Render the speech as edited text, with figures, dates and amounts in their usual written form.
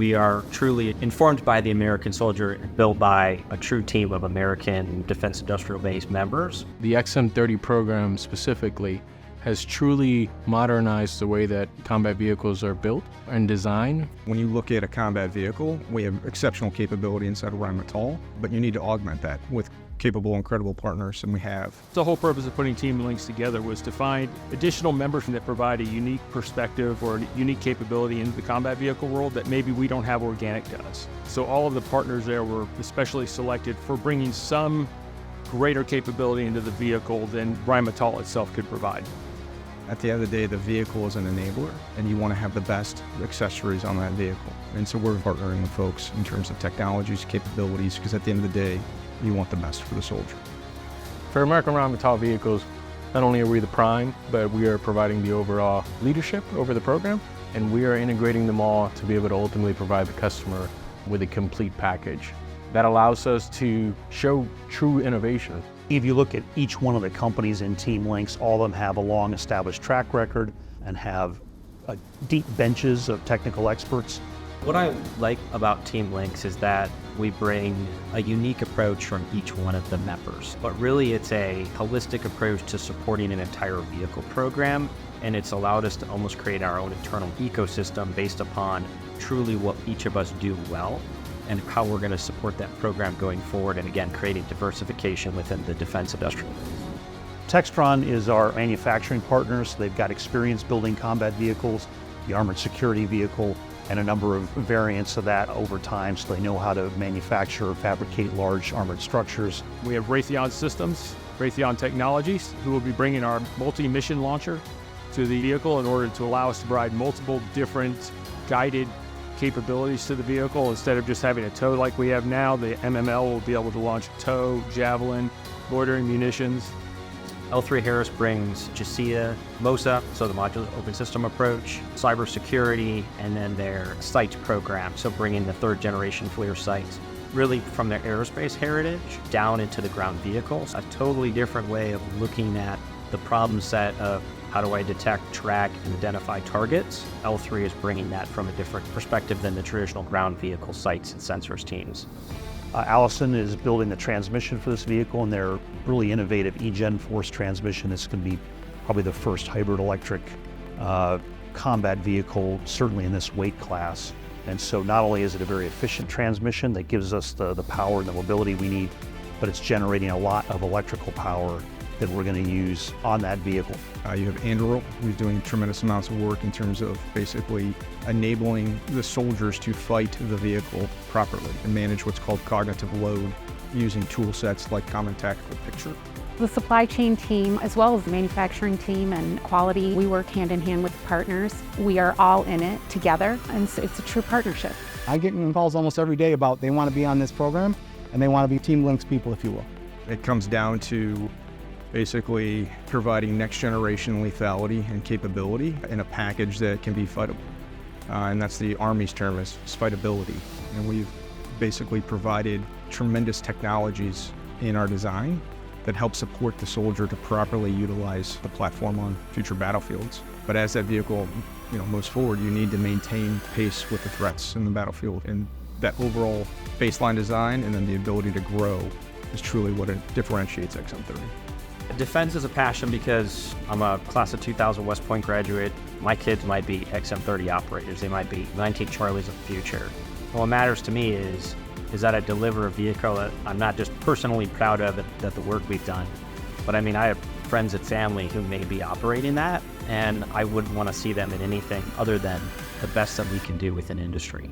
We are truly informed by the American soldier, built by a true team of American Defense Industrial Base members. The XM30 program specifically has truly modernized the way that combat vehicles are built and designed. When you look at a combat vehicle, we have exceptional capability inside of Rheinmetall, but you need to augment that with capable, incredible partners, and we have. The whole purpose of putting Team Lynx together was to find additional members that provide a unique perspective or a unique capability in the combat vehicle world that maybe we don't have organic does. So all of the partners there were especially selected for bringing some greater capability into the vehicle than Rheinmetall itself could provide. At the end of the day, the vehicle is an enabler, and you want to have the best accessories on that vehicle. And so we're partnering with folks in terms of technologies, capabilities, because at the end of the day, you want the best for the soldier. For American Rheinmetall Vehicles, not only are we the prime, but we are providing the overall leadership over the program, and we are integrating them all to be able to ultimately provide the customer with a complete package. That allows us to show true innovation. If you look at each one of the companies in Team Lynx, all of them have a long established track record and have deep benches of technical experts. What I like about Team Lynx is that we bring a unique approach from each one of the members, but really it's a holistic approach to supporting an entire vehicle program, and it's allowed us to almost create our own internal ecosystem based upon truly what each of us do well and how we're going to support that program going forward, and again, creating diversification within the defense industrial base. Textron is our manufacturing partner, so they've got experience building combat vehicles, the armored security vehicle, and a number of variants of that over time, so they know how to manufacture or fabricate large armored structures. We have Raytheon Systems, Raytheon Technologies, who will be bringing our multi-mission launcher to the vehicle in order to allow us to provide multiple different guided capabilities to the vehicle. Instead of just having a tow like we have now, the MML will be able to launch tow, javelin, loitering munitions. L3Harris brings U.S.A, MOSA, so the modular open system approach, cybersecurity, and then their sights program, so bringing the third generation FLIR sights, really from their aerospace heritage down into the ground vehicles. A totally different way of looking at the problem set of how do I detect, track, and identify targets. L3 is bringing that from a different perspective than the traditional ground vehicle sights and sensors teams. Allison is building the transmission for this vehicle, and their really innovative E-Gen Force transmission. This is going to be probably the first hybrid electric combat vehicle, certainly in this weight class. And so not only is it a very efficient transmission that gives us the power and the mobility we need, but it's generating a lot of electrical power that we're going to use on that vehicle. You have Andrew, who's doing tremendous amounts of work in terms of basically enabling the soldiers to fight the vehicle properly and manage what's called cognitive load using tool sets like Common Tactical Picture. The supply chain team, as well as the manufacturing team and quality, we work hand in hand with partners. We are all in it together, and so it's a true partnership. I get calls almost every day about they want to be on this program and they want to be Team Lynx people, if you will. It comes down to basically providing next generation lethality and capability in a package that can be fightable. And that's the Army's term is fightability. And we've basically provided tremendous technologies in our design that help support the soldier to properly utilize the platform on future battlefields. But as that vehicle moves forward, you need to maintain pace with the threats in the battlefield. And that overall baseline design and then the ability to grow is truly what differentiates XM30. Defense is a passion because I'm a class of 2000 West Point graduate. My kids might be XM30 operators. They might be 19 Charlies of the future. And what matters to me is that I deliver a vehicle that I'm not just personally proud of that the work we've done, but I mean, I have friends and family who may be operating that, and I wouldn't want to see them in anything other than the best that we can do within industry.